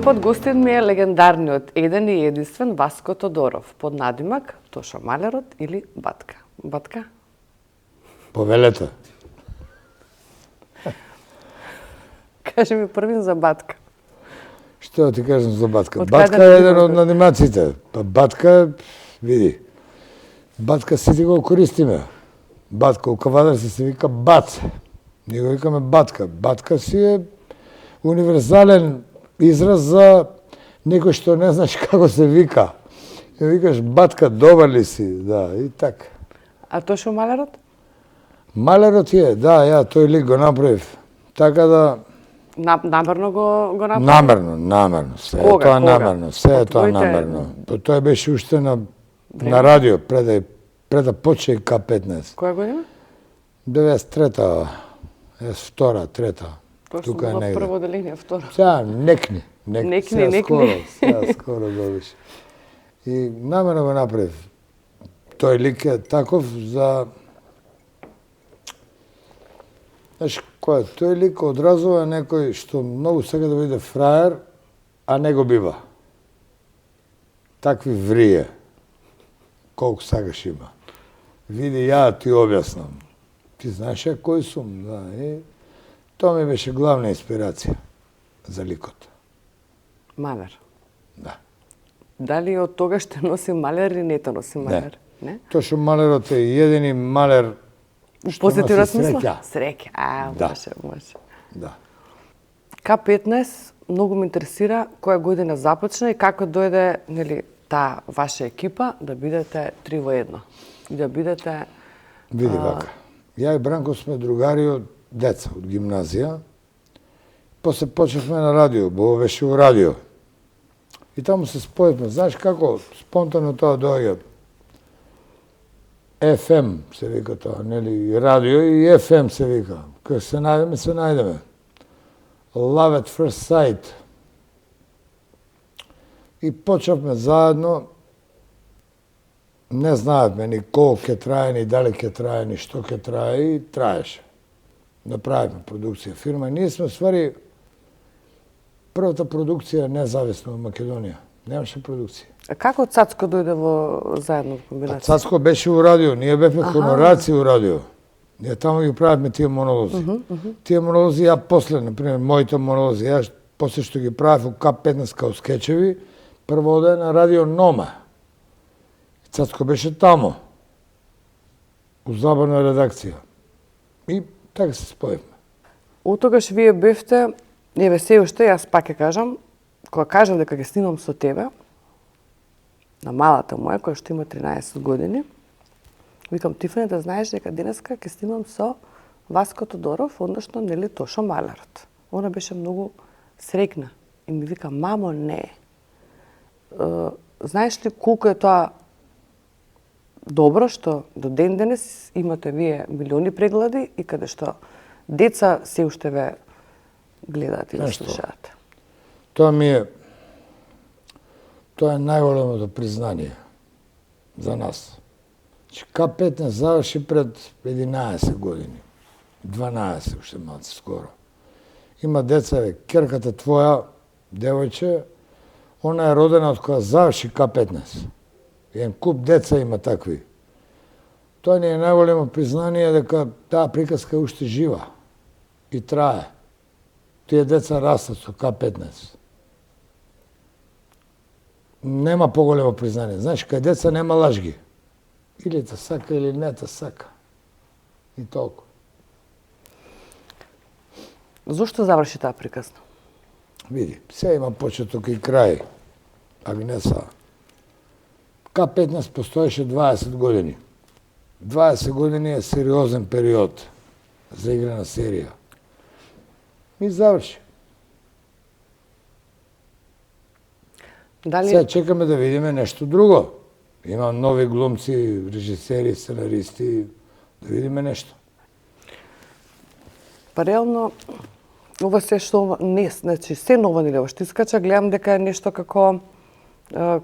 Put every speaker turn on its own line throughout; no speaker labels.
пат гостин ми е легендарниот, еден и единствен Васко Тодоров, под надимак Тошо Малерот или Батка. Батка?
Повелете.
Кажи ми првин за Батка.
Што ти кажам за Батка?
Од
Батка
каде
е еден од анимациите. Па Батка, види, Батка сите го користиме. Батка, у Кавадар се вика Баце. Ние го викаме Батка. Батка си е универзален израз за некој што не знаеш како се вика. И викаш Батка, добар ли си? Да, и така.
А Тошо Малерот?
Малерот е, да, ја тој лик го направив. Така да...
Намерно го направи?
Намерно. Се е тоа намерно. Се е тоа намерно. Тој беше уште на радио, пред да почне К15.
Која година?
93-та, втора, трета.
Тука е негде. Прво деление, второ.
Сега, некни. Сега скоро добиш. И намерно го направив. Тој лик е таков за... Знаеш, тој лик одразува некој што многу сака да биде фраер, а не го бива. Такви врие. Колку сакаш има. Види, ја ти објаснам. Ти знаеш ја кој сум, да. И тоа ми беше главна инспирација за ликот.
Малер?
Да.
Дали од тога ще носи малер или не те носи малер?
Не. Тошо Малерот е едини малер што носи среќа.
Среќа, може.
Да.
К15 многу ме интересира која година започна и како дојде, нели, таа ваша екипа да бидете 3 во 1. И да бидете...
Види вака. Ја и Бранко сме другари од деца, од гимназија. После почнахме на радио, бо беше у радио. И таму се спојавме. Знаеш како спонтано тоа доаѓа? FM се вика тоа, нели, радио и FM се вика. Кога се најдеме. Love at first sight. И почнавме заедно. Не знаевме ни колку ќе трае, ни дали ќе трае, ни што ќе трае, и траеше. Направивме продукција фирма. Ние сме ствари првата продукција независна од Македонија. Немаше продукција.
А како Цацко дојде во заедно комбинација?
Цацко беше у радио, ние бевме хонораци у радио. Ние таму ги правивме тие монолози. Тие монолози, ја после, например, моите монолози, ја после што ги правив у К15 као скечеви, прво оде на радио Нома. Цацко беше таму, у забавна редакција. И така се спојавме.
Отогаш вие бевте, еве се уште, јас пак ќе кажам, кога кажам дека ќе снимам со тебе, на малата моја, која што има 13 години, викам, Тифани, да знаеш дека денеска ќе снимам со Васко Тодоров, односно, нели, Тошо Малерот. Она беше многу среќна и ми вика, мамо, не. Знаеш ли колку е тоа добро што до ден денес имате вие милиони прегледи и каде што деца се уште ве гледаат и слушаат?
Тоа е најголемото признание за нас. К15 заврши пред 11 години. 12 уште малце скоро. Има деца, керката твоја, девојче, она е родена од кога заврши К15. Еден куп деца има такви. Тоа ни е најголемо признание дека таа приказка е уште жива и трае. Тие деца растат со К15. Нема поголемо признание. Знаеш, кај деца нема лажги. Или те сака, или не те сака. И толку.
Зошто заврши таа приказна?
Види, се има почеток и крај. Агнеса. К15 постоеше 20 години. 20 години е сериозен период за игра на серија. И заврши. Сега чекаме да видиме нешто друго. Има нови глумци, режисери, сценаристи, да видиме нешто.
Па реално, ова се што не, значи се ново нели ова што искача, гледам дека е нешто како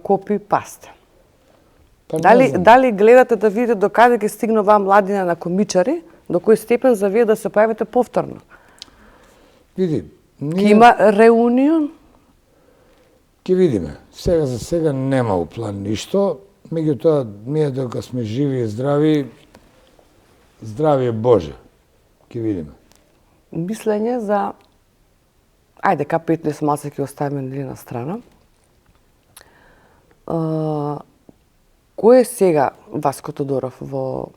копи-паст. Дали гледате да видите до каде ќе стигне оваа младина на комичари, до кој степен за вие да се појавите повторно?
Види,
Ќе има реунион?
Ке видиме. Сега за сега нема у план ништо, меѓутоа ние докато сме живи и здрави, здравие Боже. Ке видиме.
Мислење за ајде К15 малце ќе оставиме нели на страна. Кој е сега Васко Тодоров во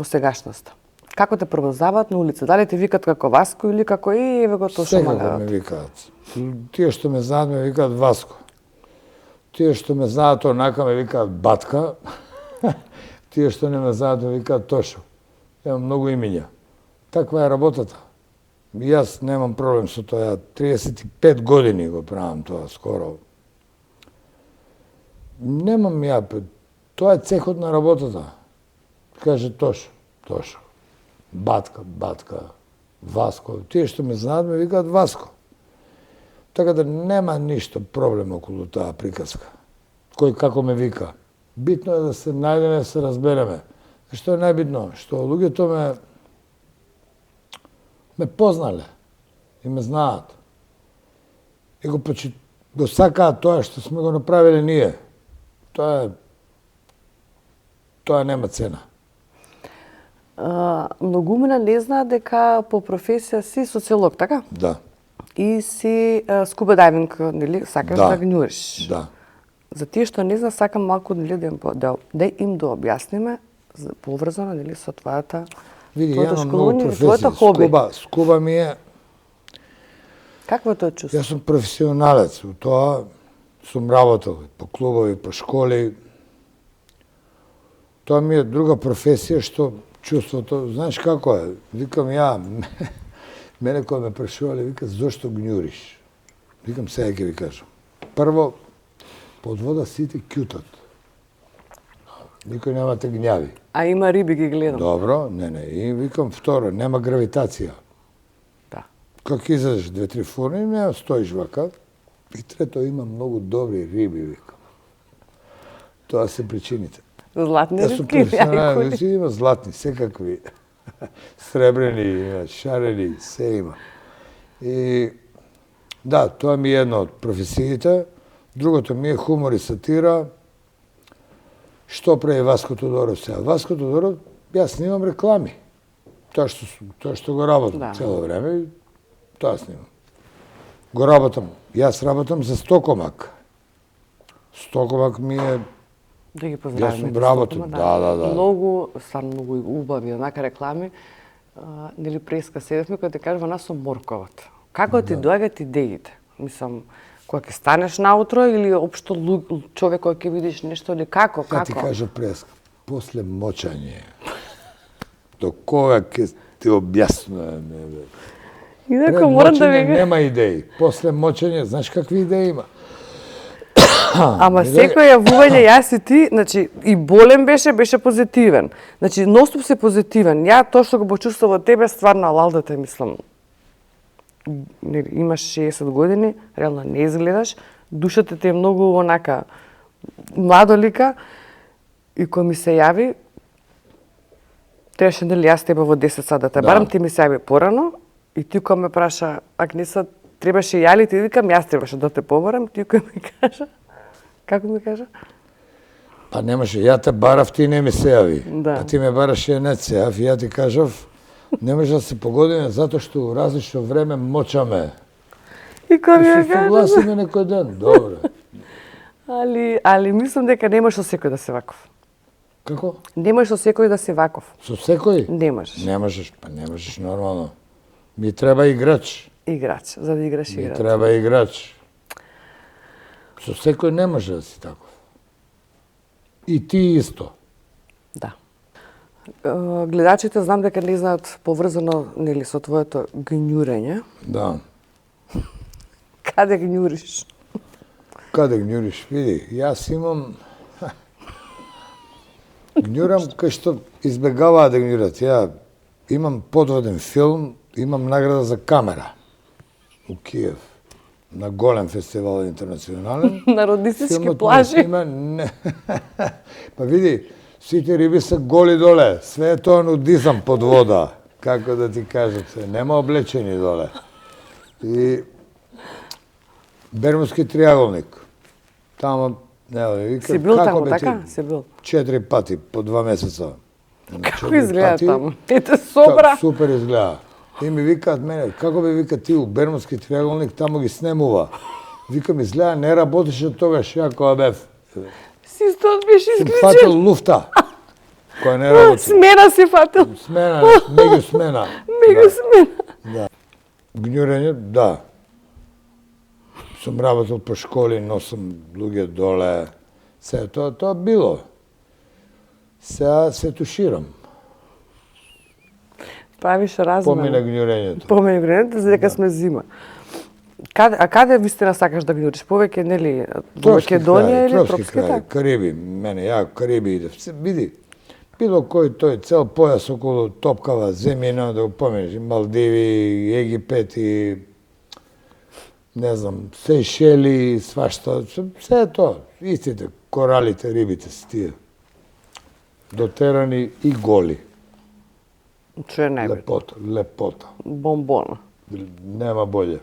сегашноста? Како те пробознаваат на улица? Дали те викат како Васко или како еве го Тошо
Секако
Магаот?
ме викаат. Тие што ме знаат ме викаат Васко. Тие што ме знаат онака ме викаат Батка. Тие што не ме знаат ме викаат Тошо. Имам многу имиња. Таква е работата. И јас немам проблем со тоа. 35 години го правам тоа скоро. Немам ја. Тоа е цехот на работата. Каже Тошо, Тошо. Батка, Батка, Васко. Тие што ме знаат ме викаат Васко. Така да нема ништо проблем околу таа приказка. Кој како ме вика. Битно е да се најдеме, да се разбереме. Што е најбитно? Што луѓето ме познале и ме знаат. И го сакаат тоа што сме го направиле ние. Тоа нема цена.
Многумина не знаат дека по професија си социолог, така?
Да.
И си скуба дайвинг, нели, сакаш да гњуриш.
Да.
За тие што не знаат, сакам малку нели да им објасниме поврзано нели со твојата
Види,
твоето
имам
школување
многу
и твоето
професии.
хоби.
Скуба ми е.
Какво е тоа чувство?
Јас сум професионалец, у тоа сум работел по клубови, по школи. Тоа ми е друга професија што чувството, знаеш како е? Викам ја, мене кој ме прашувале, вика, зошто гњуриш? Викам, сега ќе ви кажам. Прво, под вода сите кјутат. Никој нема те гњави.
А има риби, ги гледам.
Добро, не. И викам, второ, нема гравитација.
Да.
Как излезеш 2-3 фурни, не стоиш вака. И трето, има многу добри риби, викам. Тоа се причините.
Златни
Јас сум
рибки,
професионален,
јајко.
има златни, секакви. Сребрени, шарени, се има. И да, тоа ми е едно од професиите. Другото ми е хумор и сатира. Што прави Васко Тодоров сега? Васко Тодоров, јас снимам реклами. Тоа што го работам цело време, тоа снимам. Го работам. Јас работам за Стокомак. Стокомак ми е.
Да ги поздравиме.
Јас сум работен, да.
Многу, стварно многу убави, онака реклами. Нели преска седевме, кој те кажува, нас сум морковот. Како ти доаѓаат идеите? Мислам, кога ќе станеш наутро или општо човек кој ќе видиш нешто или како?
Ја ти кажа преска, после мочање. До кога ќе ти објаснувам?
Инако морам да ви...
Нема идеи. После мочање, знаеш какви идеи има?
Ама секој јавување, јас и ти, значи, и болен беше позитивен. Значи, ноступ се позитивен. Ја тоа што го почувствував од тебе, стварно алал да те мислам. Имаш 60 години, реално не изгледаш, душата ти е многу онака младолика и кој ми се јави, требаше нели јас тебе во 10 сат да те барам, ти ми се јави порано и ти кој ме праша, Агнеса, требаше ја ли ти викам, јас требаше да те побарам, ти кој ми кажа, како ми кажа?
Па немаше, ја те барав, ти не ми се јави.
Да.
А ти ме бараш и не се јави, ја ти кажав, не може да се погодиме затоа што у различно време мочаме.
И кој ми ја
Се
кажа?
согласиме некој ден, добро.
Али мислам дека не можеш со секој да се ваков.
Како?
Не можеш со секој да се ваков.
Со секој?
Не можеш.
Не можеш, па не можеш нормално. Ми треба играч.
Играч, за да играш
Ми
играч.
треба играч. Со секој не може да си таков. И ти исто.
Да. Гледачите знам дека не знаат поврзано нели со твоето гњурење.
Да.
Каде гњуриш?
Каде гњуриш? Види, јас имам... Гњурам кај што избегаваа да гњурат. Ја имам подводен филм, имам награда за камера у Киев на голем фестивал интернационален.
На роднински
Филмот
плажи.
Има, не. Па види, сите риби се голи доле, све е тоа нудизам под вода. Како да ти кажат се, нема облечени доле. И Бермудски триаголник. Тамо, не, вика,
Си бил
како
таму,
бе
така?
ти?
Си бил.
4 пати по 2 месеца.
Како изгледа таму? Ете собра.
Супер изгледа. И ми викаат мене, како бе вика ти у Бермудски триаголник таму ги снемува. Викам, изгледа не работеше тогаш, ја која бев.
Систот беше
Си
исклучен.
фатил луфта, која не работи.
Смена си фатил.
Смена, меѓу смена.
Мега смена.
Да. Гњурење, да. Сум работил по школи, носам луѓе доле. Се, тоа било. Сега се туширам.
Правиш размена.
Помина гњурењето.
Помина гњурењето, за дека сме зима. Каде вистина сакаш да гњуриш? Повеќе, нели, во Македонија или тропски
крај,
така?
Кариби, мене, ја Кариби иде. Види, било кој тој цел појас околу топкава земјина, да го поминеш, и Малдиви, и Египет, и не знам, Сејшели, свашта, се е тоа. Истите, коралите, рибите се тие. Дотерани и голи.
Што е најбитно?
Лепота.
Бомбона.
Нема болje.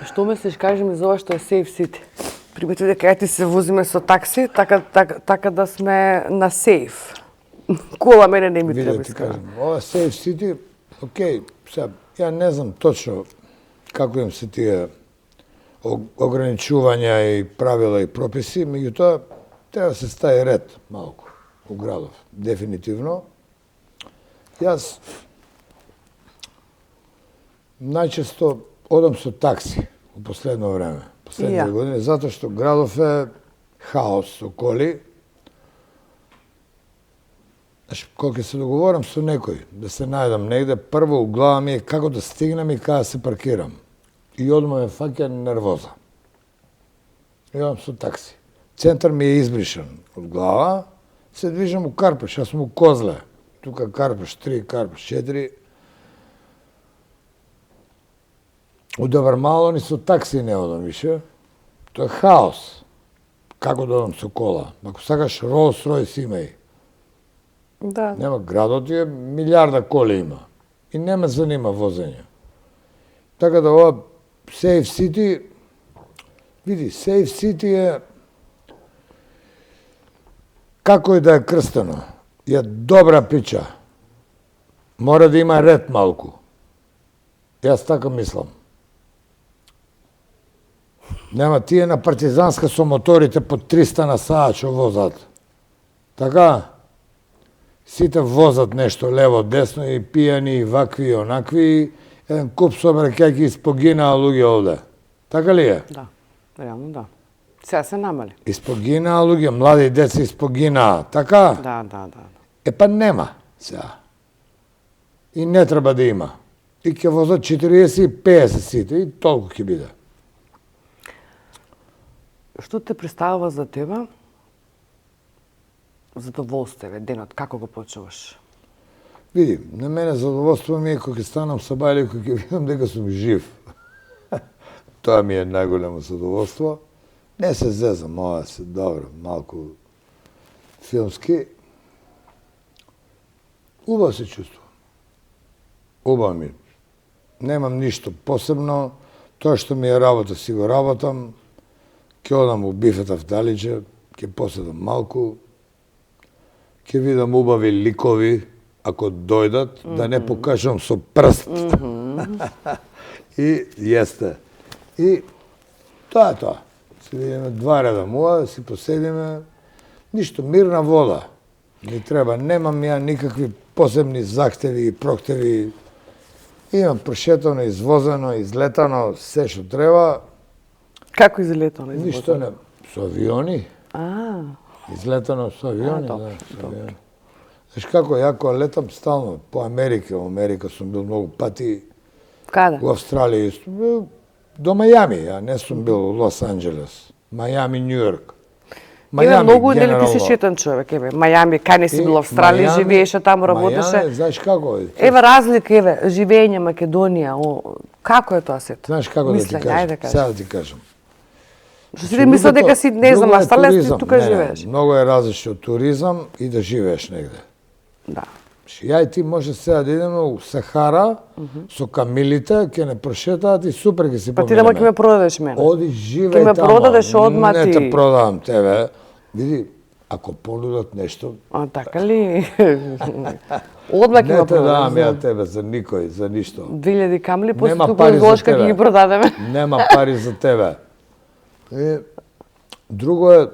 Што мислиш, кажи ми за ова што е Safe City? Примети дека ја ти се возиме со такси, така да сме на сейф. Кола мене не ми треба
Види, ти
искрено.
кажам, ова Safe City, окей, сега, ја не знам точно како им се тие ограничувања и правила и прописи, меѓутоа треба да се стави ред малку у градов, дефинитивно. Јас најчесто одам со такси у последно време, последните години, затоа што градов е хаос со коли. Значи, кога ќе се договорам со некој да се најдам негде, прво у глава ми е како да стигнам и каде се паркирам. И одма ме фаќа нервоза. И одам со такси. Центар ми е избришан од глава, се движам у Карпеш, јас сум у Козле. Тука Карпеш 3, Карпеш 4. У Добармало ни со такси не одам више. Тоа е хаос. Како да одам со кола? Ако сакаш Rolls Royce имај.
Да.
Нема, градот е милиарда коли има. И не ме занима возење. Така да ова Safe City, види, Safe City е како и да е крстено. Е добра пича. Мора да има ред малку. Јас така мислам. Нема тие на партизанска со моторите по 300 на саат што возат. Така? Сите возат нешто лево, десно и пијани, и вакви, и онакви. Еден куп собракајки испогинаа луѓе овде. Така ли е?
Да, реално да. Сега се намали.
Испогинаа луѓе, млади деца испогинаа. Така?
Да.
Е па нема сега. И не треба да има. И ќе возат 40 и 50 сите и толку ќе биде.
Што те представува за тебе задоволство, денот, како го почнуваш?
Види, на мене задоволство ми е кога ќе станам са бајле, кога ќе видам дека сум жив. Тоа ми е најголемо задоволство. Не се зезам, ова се добро, малку филмски. Убаво се чувствувам. Убаво ми. Немам ништо посебно. Тоа што ми е работа, си го работам. Ќе одам у бифета в Далиџе, ќе поседам малку. Ќе видам убави ликови, ако дојдат, да не покажам со прст. И јесте. И тоа е тоа. Се видиме 2 реда муа, си поседиме. Ништо, мирна вода. Ни треба, немам ја никакви посебни захтеви и проктеви. Имам прошетано, извозено, излетано, се што треба.
Како излетано?
Ништо не. Со авиони. Излетано со авиони,
добро,
да, со авиони. Знаеш како, ја кога летам стално по Америка, во Америка сум бил многу пати.
Каде?
Во Австралија исто. До Мајами, ја не сум бил во Лос Анџелес. Мајами, Њујорк.
Еве многу дели ти си шетан човек, еве. Мајами, кај не си бил во Австралија, живееше таму, работеше.
Мајами, знаеш како?
Еве разлика, еве, живење Македонија, како е тоа сето?
Знаеш како да ти
Мислење,
кажам?
ајде кажи.
Сега да ти кажам.
Што си мисля дека си, не знам, Австралија, ти тука
Не,
живееш.
многу е различно од туризам и да живееш негде.
Да.
Ја и ти може сега да идеме у Сахара со камилите, ќе не прошетаат и супер ќе си
Па ти да
поминеме.
ќе ме продадеш мене.
Оди живеј
Ќе ме
тамо.
продадеш одма
Не
ти.
те продавам тебе. Види, ако понудат нешто,
А така ли? Одма ќе
не
ме
те давам
продадеш.
ја тебе за никој, за ништо.
2000 камли, после
Нема
туку
пари за
изложка ќе
тебе.
ги продадеме.
Нема пари за тебе. И друго е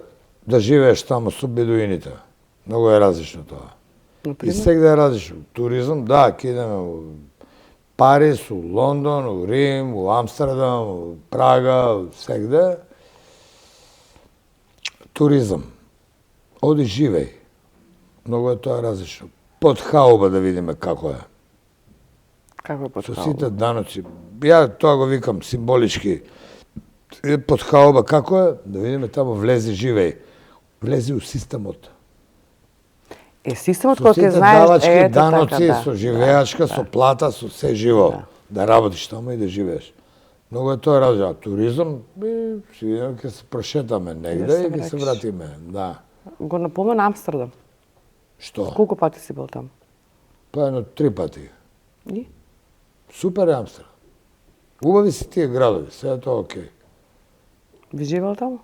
да живееш таму со бедуините. Многу е различно тоа. И
Например?
сегде е различно. Туризам, да, ќе идеме у Париз, у Лондон, у Рим, у Амстердам, у Прага, сегде. Туризам. Оди живеј. Многу е тоа различно. Под хауба да видиме како е.
Како е
Со
подкал?
сите даноци. Ја тоа го викам символички. Под хауба како е, да видиме таму влези живеј. Влези у системот.
Системот
Со
кој ќе
сите
знаеш,
давачки,
ето
даноци,
така, да.
со живеачка, со плата, со се живо. Да работиш таму и да живееш. Многу е тоа различно. Туризам, си видиме, ќе се прошетаме негде
се
и ќе се
враќаш.
вратиме. Да.
Го напомена Амстердам.
Што?
Колку пати си бил таму?
Па едно 3 пати.
И?
Супер е Амстердам. Убави си тие градови, се е тоа окей.
Би живел таму?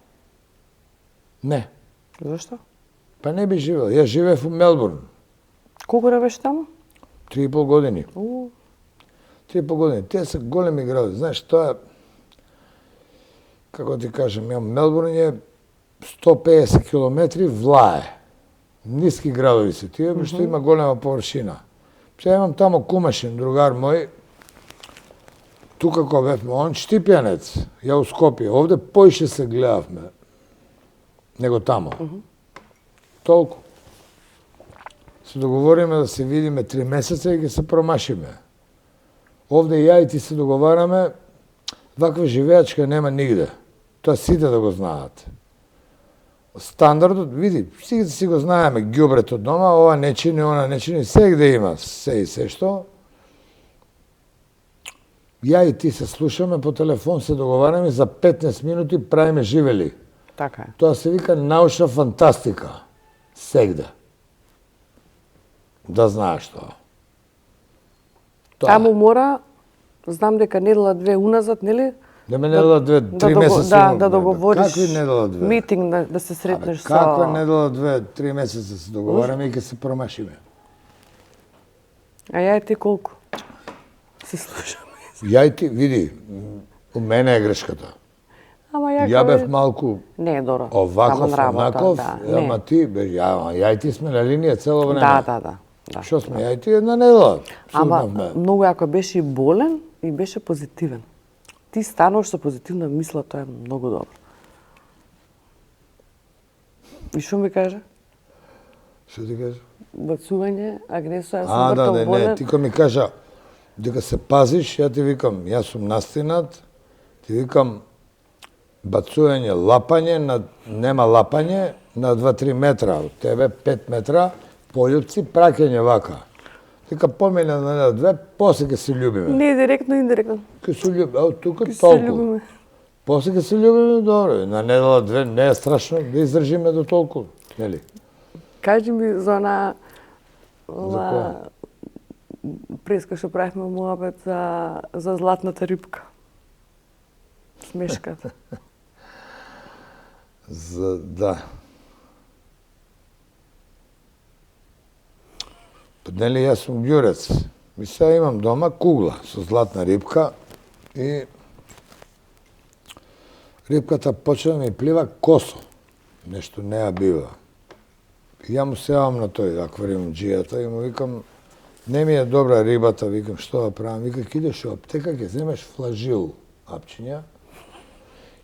Не,
Зошто?
па не би живел. Ја живеев у Мелбурн.
Колку да беше таму?
3,5 години. 3,5 години. Те се големи градови. Знаеш, тоа е, како ти кажем, Мелбурн е 150 километри влае. Ниски градови се тие, што има голема површина. Сега имам тамо кумашин, другар мој, тука кога бевме, он Штипјанец, ја у Скопје, овде поише се гледавме, него тамо. Толку. Се договориме да се видиме 3 месеца и ќе се промашиме. Овде ја и ти се договараме, ваква живеачка нема нигде. Тоа сите да го знаат. Стандардот, види, сите си го знаеме, ѓубрето дома, ова не чини, она не чини, сегде има се и се што. Ја и ти се слушаме по телефон, се договараме за 15 минути правиме живели.
Така е.
Тоа се вика научна фантастика. Сегде. Да знаеш тоа.
Таму мора, знам дека недела две уназад, нели?
Да ме недела 2-3 месеца.
Да,
имам,
договориш
Какви недела 2?
митинг, да се сретнеш со...
Каква недела 2-3 месеца се договараме и ќе се промашиме.
А ја и ти колку? Се слушаме.
Ја и ти, види, у мене е грешката.
Ама ја
Ја бев малку
Не е добро.
оваков,
Таман работа,
онаков,
да.
ама ти, ја и ти сме на линија цело време.
Да.
Што сме, ја и ти една недела.
Ама
Сурнавме.
многу ако беше и болен и беше позитивен. Ти стануваш со позитивна мисла, тоа е многу добро. И што ми кажа?
Што ти кажа?
Бацување, агресија, јас
А,
сум
да,
мртов
не,
болен.
ти кој ми кажа дека се пазиш, ја ти викам, јас сум настинат, ти викам бацување, лапање, нема лапање на 2-3 метра од тебе, 5 метра, пољупци, праќање вака. Дека помине на две, после ќе се љубиме.
Не директно, индиректно.
Ќе се љубиме, ево тука
Ќе се
толку.
љубиме.
После ќе се љубиме, добро, на недела две не е страшно да издржиме до толку, нели?
Кажи ми за она
која?
преска што правихме муабет за златната рибка. Смешката.
Да. Нели, јас сум ѓурец. И сега имам дома кугла со златна рибка и рибката почна да ми плива косо. Нешто не ја бива. И ја му се јавам на тој аквариумџијата и му викам, не ми е добра рибата, викам, што да правам? Вика, ќе идеш у аптека, ќе земеш флажил апчиња,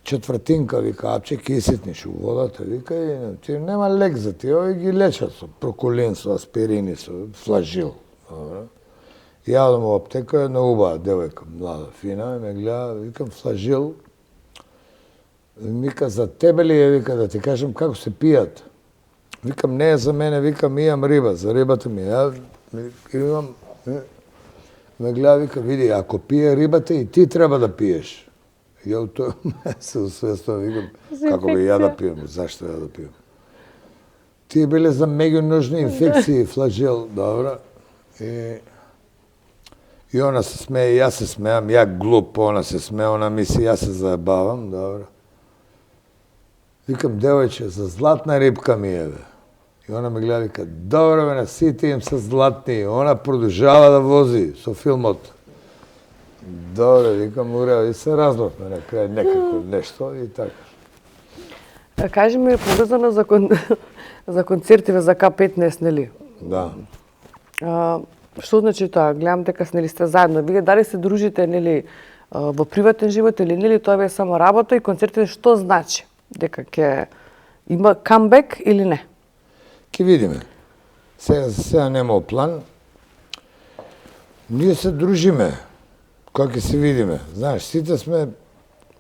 четвртинка, вика, апче, ќе иситниш у водата, вика, и ти нема лек за ти, овој ги лечат со прокулин, со аспирини, со флажил. Добро. И ја одам у аптека, една убава девојка, млада, фина, и ме гледа, викам, флажил, вика, за тебе ли е, вика, да ти кажем како се пијат? Викам, не е за мене, викам, имам риба, за рибата ми. Ја имам, ме гледа, вика, види, ако пие рибата и ти треба да пиеш. Ја у тој се усвестувам, викам, како би ја да пием, зашто ја да пием? Тие биле за меѓуножни инфекции, флажел, добро. И она се смее, и јас се смеам, ја глуп, она се смее, она мисли, јас се заебавам, добро. Викам, девојче, за златна рибка ми е, бе. И она ме гледа, вика, добро, бе, на сите им се златни. Она продолжава да вози со филмот. Добре, викам, уреда, и се разбавме на крај некако нешто и така.
Кажи ми, поврзано за концертиве за К15, нели?
Да.
Што значи тоа? Гледам дека нели сте заедно. Вие дали се дружите нели во приватен живот или нели тоа е само работа и концертите што значи? Дека ќе има камбек или не?
Ке видиме. Сега нема план. Ние се дружиме. Кога ќе се видиме. Знаеш, сите сме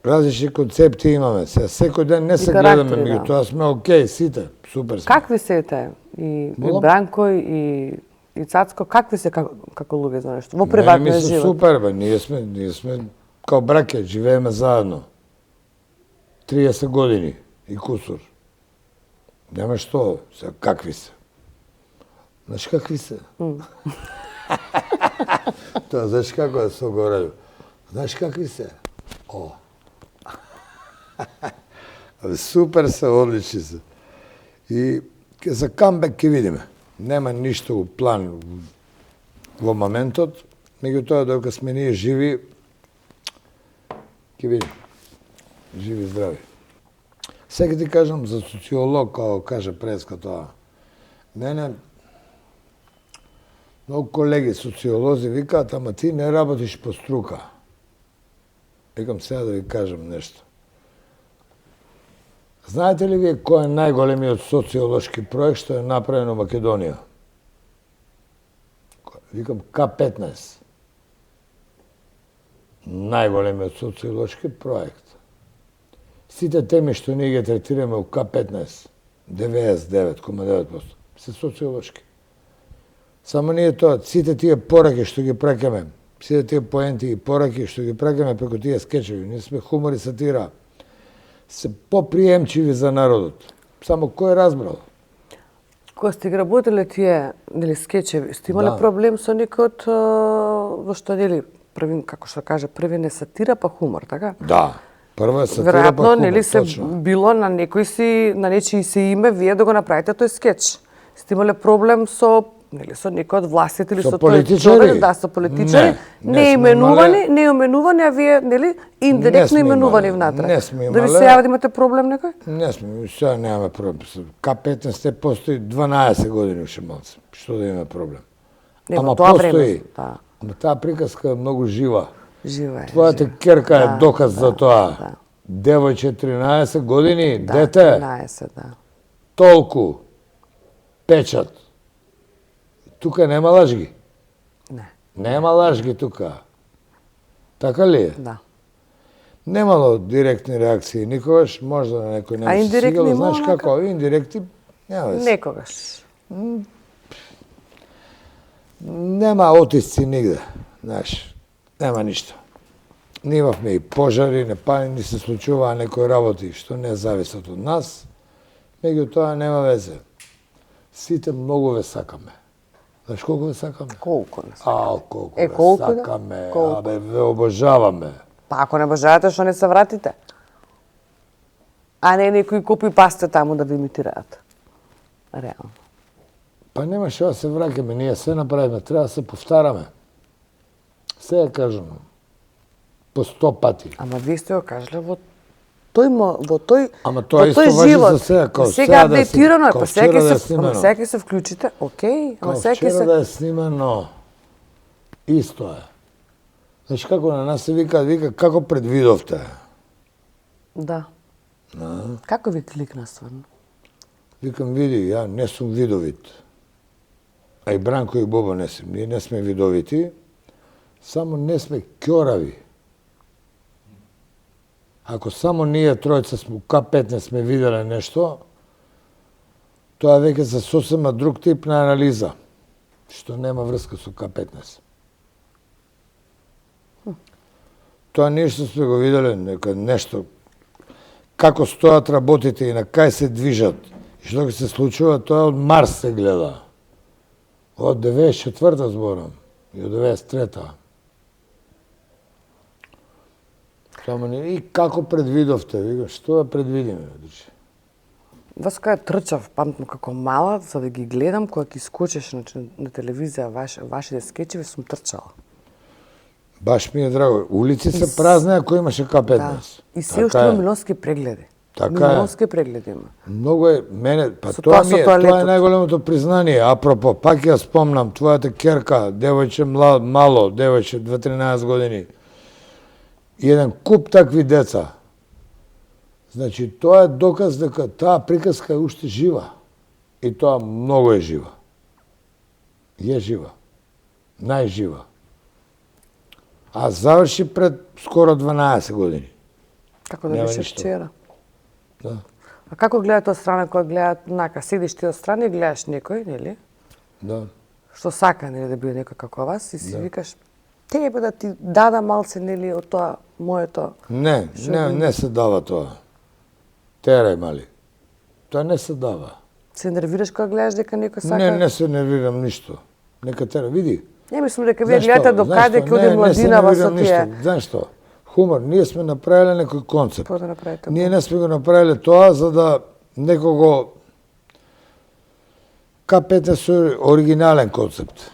различни концепти имаме. Сега секој ден не се гледаме, меѓутоа сме окей, сите. Супер сме.
Какви се те? И Бранко и Цацко, какви се како луѓе за нешто? Во приватниот живот?
Супер, бе. Ние сме као браќа, живееме заедно. 30 години и кусур. Нема што, сега какви се. Знаеш какви се? Тоа, знаеш како да се огорaju? Знаеш какви се? О. Супер се, одлични се. И за камбек ќе видиме. Нема ништо у план во моментот, меѓутоа додека сме ние живи, ќе видиме. Живи и здрави. Сега ти кажам за социолог, како каже Преска тоа. Не, многу колеги социолози викаат, ама ти не работиш по струка. Викам сега да ви кажам нешто. Знаете ли вие кој е најголемиот социолошки проект што е направен во Македонија? Викам К15. Најголемиот социолошки проект. Сите теми што ние ги третираме у К15, 99,9% се социолошки. Само ние тоа, сите тие пораки што ги прекаме, сите тие поенти и пораки што ги прекаме преку тие скечеви, ние сме хумор и сатира, се поприемчиви за народот. Само кој разбрал?
Кога сте ги работеле тие нели скечеви, сте имале проблем со некој од во што нели први, како што каже, први не сатира па хумор, така?
Да. Прва е сатира
веројатно,
па хумор,
нели се
точно.
било на некој си, на нечии се име, вие да го направите тој скеч. Сте имале проблем со нели со некој од властите или со тој човек, да, со политичари, не именувани, а вие нели индиректно именувани внатре.
Не сме имале.
Да ви се јави да имате проблем некој?
Не сме, сега немаме проблем. К15 постои 12 години уште малце. Што да има проблем?
Ама тоа време, да.
Ама таа приказка е многу жива.
Жива е.
Твојата керка е доказ за тоа. Девојче 13 години, дете.
13, да.
Толку. Печат. Тука нема лажги.
Не.
Нема лажги тука. Така ли е?
Да.
Немало директни реакции никогаш, можда на некој не се стигало, знаеш како, индиректни, нема веќе.
Некогаш.
Нема отисци нигде, знаеш, нема ништо. Ние имавме и пожари, ни се случуваа некои работи што не зависат од нас, меѓутоа нема везе. Сите многу ве сакаме. Знаеш колку ве сакаме?
Колку не
сакаме? Колку ве сакаме, абе ве обожаваме.
Па ако не обожавате, што не се вратите? А не некои копи пасте таму да ви имитираат. Реално.
Па нема што да се враќаме, ние се направиме, треба да се повтараме. Се ја кажам, по 100 пати.
Ама вие сте го кажале во тој
Ама тоа исто важи за сега, као
сега апдейтирано е, па сега ќе се вклучите, окей, ама сега ќе се...
да е снимано, исто е. Знаеш како на нас се вика како предвидовте.
Да. Како ви кликна стварно?
Викам, види, ја не сум видовит. А и Бранко и Бобо не сме. Ние не сме видовити, само не сме ќорави. Ако само ние тројца сме, К15 сме виделе нешто, тоа веќе за сосема друг тип на анализа, што нема врска со К15. Тоа нешто сме го виделе, нешто, како стојат работите и на кај се движат, и што ќе се случува, тоа од Марс се гледа. Од 94-та зборам и од 93-та. Само не, и како предвидовте? Викам, што да предвидиме?
Васко ја трчав, памтно како мала, за да ги гледам, кога ги скочеше на телевизија вашите скечеви, сум трчала.
Баш ми е драго. Улици се празни ако имаше К15.
Да. И се уште има милионски прегледи.
Така
милионски прегледи има.
Многу е, мене, па
Со
тоа
тоа
ми е,
со тоалетот.
тоа е најголемото признание. Апропо, пак ја спомнам, твојата керка, девојче мало, девојче 2-13 години. И еден куп такви деца. Значи, тоа е доказ дека таа приказка е уште жива. И тоа многу е жива. Е жива. Најжива. А заврши пред скоро 12 години.
Како да
Нема
беше
ништо.
вчера.
Да.
А како гледаат од страна, кога гледаат нака, седиш ти од страна и гледаш некој, нели?
Да.
Што сака, нели, да биде некој како вас и си викаш, тебе да ти дада малце, нели, од тоа моето.
Не се дава тоа. Терај, мали. Тоа не се дава.
Се нервираш кога гледаш дека некој сака?
Не се нервирам ништо. Нека тера, види.
Не мислам дека вие гледате до каде ќе оде младинава со тие.
Знаеш што? Хумор, ние сме направиле некој концепт.
Какво да направите?
Ние не сме го направиле тоа за да некого К15 е оригинален концепт.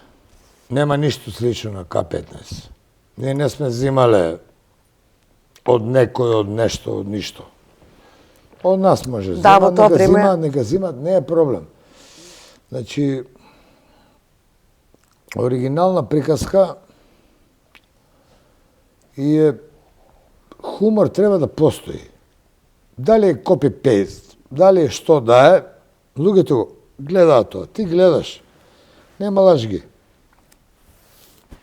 Нема ништо слично на К15. Ние не сме взимале од некој, од нешто, од ништо. Од нас може.
Да, во тоа време.
Нека зимат, не е проблем. Значи, оригинална приказка и е хумор треба да постои. Дали е копи-пейст, дали е што да е, луѓето го гледаат тоа. Ти гледаш. Нема лажги.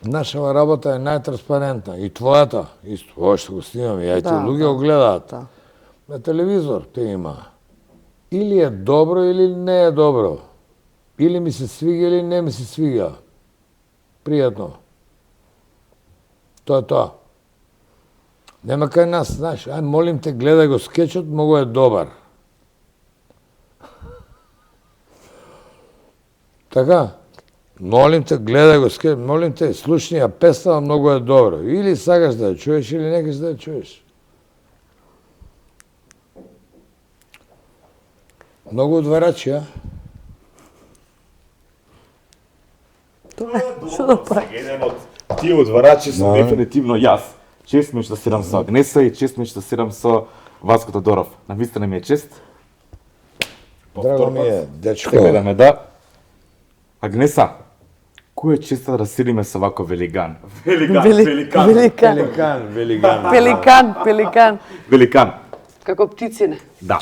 Нашава работа е најтранспарентна. И твојата, исто, ова што го снимаме, ја и ти луѓе го гледаат.
Да.
На телевизор те има. Или е добро, или не е добро. Или ми се свига, или не ми се свига. Пријатно. Тоа е тоа. Нема кај нас, знаеш, ај молим те, гледај го скечот, многу е добар. Така? Молим те, гледај го скечот, молим те, слушни ја песна, многу е добро. Или сакаш да ја чуеш, или не да ја чуеш. Многу одварачи, а?
Што да прави?
Еден од тие одварачи сум дефинитивно јас. Чест ми е што седам со Агнеса и чест ми е што седам со Васко Тодоров. Навистина ми е чест.
Драго ми е, дечко.
Ще гледаме, да. Агнеса, кој е честа да седиме со вако велиган?
Великан.
Великан.
Како птицине.
Да.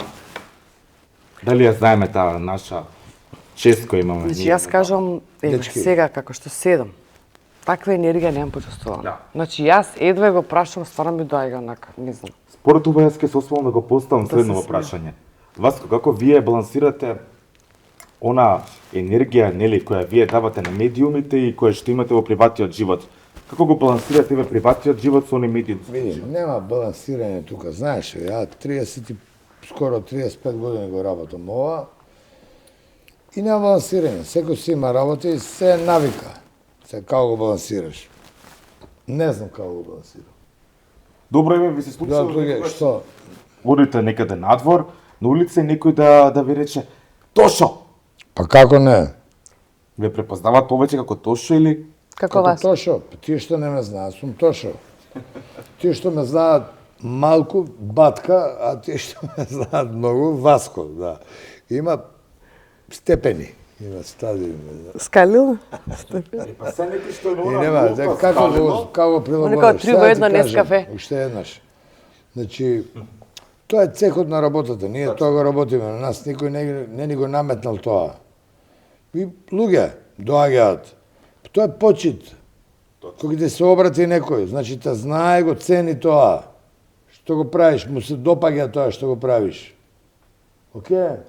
Дали ја знаеме таа наша чест која имаме?
Значи,
ние?
јас кажам,
Дечки.
сега, како што седам, таква енергија немам почувствувана.
Да.
Значи, јас едва го прашам, стварно ми доаѓа онака, не знам.
Според ова јас ќе се осмелам да го поставам
Да
следно
се
прашање. Васко, како вие балансирате она енергија, нели, која вие давате на медиумите и која што имате во приватниот живот? Како го балансирате во приватниот живот со оние медиумите?
Види, нема балансирање тука. Знаеш, ја 30 и скоро 35 години го работам ова и нема балансирање. Секој си има работа и се навика. Се како го балансираш. Не знам како го балансирам.
Добро име ви се
Да,
случило
тука
некогаш
што?
одите некаде надвор, на улица и некој да ви рече Тошо!
Па како не?
Ве препознаваат повеќе како Тошо или
Како вас?
Тошо, па тие што не ме знаат, сум Тошо. Тие што ме знаат малку, Батка, а тие што ме знаат многу, Васко, да. Има степени, има стадиуми. Да.
Скалил?
па се некој што е
И нема, како го прилагодиш?
Некој три во
Сега
едно
ти кажам,
Нескафе.
Уште еднаш. Значи, тоа е цехот на работата, ние тоа го работиме, на нас никој не ни го наметнал тоа. И луѓе доаѓаат. Тоа е почит. Кога ти се обрати некој, значи те знае, го цени тоа. Што го правиш, му се допаѓа тоа што го правиш. Океј?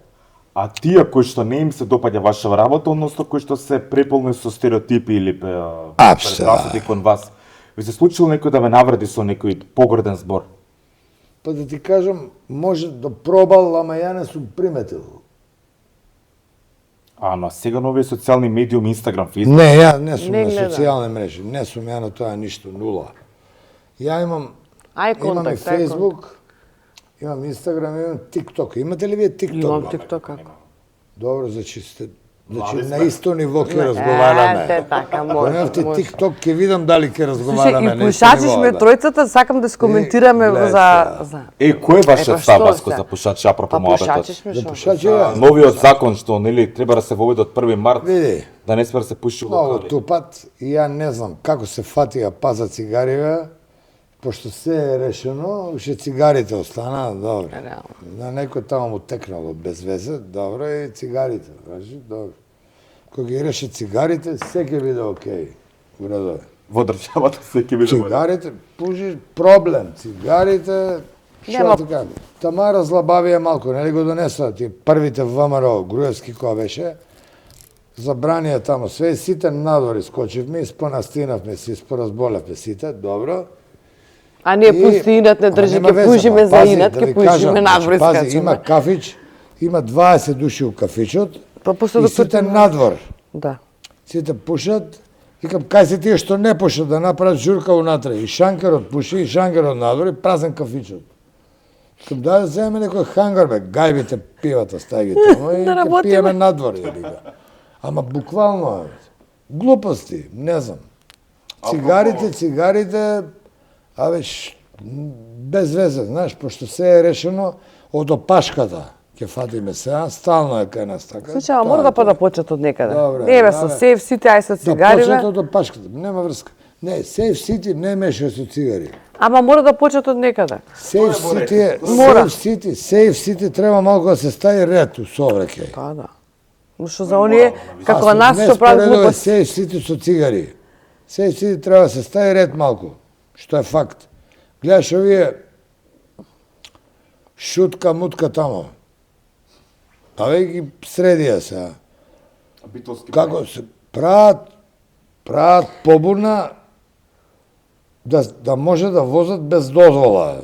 А тие кои што не им се допаѓа ваша работа, односно кои што се преполни со стереотипи или предразсуди кон вас, ви се случило некој да ве навреди со некој погорден збор?
Па да ти кажам, може да пробал, ама ја не сум приметил.
А на сега нови социјални медиуми, Инстаграм, Фейсбук.
Не, ја не сум
Не
на
гледам.
социјални мрежи, не сум ја на тоа ништо, нула. Ја имам
Ај
имам и
контакт, ај
Facebook, имам Инстаграм, имам TikTok. Имате ли вие TikTok?
Имам
бе?
TikTok како.
Добро, значи сте
Млади
на
сме.
исто ниво ќе разговараме.
Те така, може.
Поневте
може.
TikTok ќе видам дали ќе
Слушај,
разговараме
и
на исто
пушачиш
ниво.
ме
да.
тројцата, сакам да скоментираме
гледај
за...
сега.
Кој е вашиот
Е, па
став,
што
Васко,
се?
за пушачи, апропо
Па
моабетот?
пушачиш ме
За
шо?
пушачи ја.
Новиот закон што нели треба да се воведе од 1 март,
Види,
да не сме да се пуши во
многу
локали.
тупат и ја не знам како се фатија паза цигариве, пошто се е решено, уште цигарите остана, добро.
Реално.
На некој тамо му текнало без везе, добро, и цигарите, кажи, добро. Кога ги реше цигарите, се ќе биде окей. Уредо е.
Во државата се ќе биде во ред.
Цигарите, пужи, проблем. Цигарите,
Нема-
што така, тама разлабавија малку, нели го донесоа ти првите ВМРО, Груевски која беше, забранија тамо све, сите надвор искочивме, испонастинавме се, испоразболевме сите, добро.
А ние
И-
пусти инат не
Ама
држи,
нема
ке
везе,
пужиме
ма,
за
пази,
инат,
да
ке
ви
пужиме
кажам,
надвор
значи, пази, има
искачаме.
кафич, има 20 души у кафичот,
Па после
и
доктор
сите
ти-
надвор.
Да.
Сите пушат, викам, кај се тие што не пушат, да направат журка унатре. И шанкерот пуши, и шанкерот надвор, и празен кафичот. Викам, да земе некој хангар, бе, гајбите пивата, стај ги тамо, и
Да
ќе
работиме.
пиеме надвор, јебига. Ама буквално, е, глупости, не знам. Цигарите, без везе, знаеш, пошто се е решено од опашката. Ќе фатиме сега, стално е кај нас така.
Слушај, ама мора да па да почнат од некаде.
Добре,
Не бе
да,
со
бе.
сев сите, ај со
Да
цигари,
почнат
бе.
од опашката, нема врска. Не, Сейф Сити не меша со цигари.
Ама мора да почнат од некаде.
Сейф Сити е,
Мора.
Сейф Сити треба малку да се стави ред у сообраќај.
Па да. Но што за оние, како нас
не
што прават
споредува
глупости.
Сейф Сити со цигари. Сейф Сити треба да се стави ред малку, што е факт. Гледаш овие шутка, мутка тамо. Аве ги средија сега.
Битолски
Како се прават побуна да може да возат без дозвола.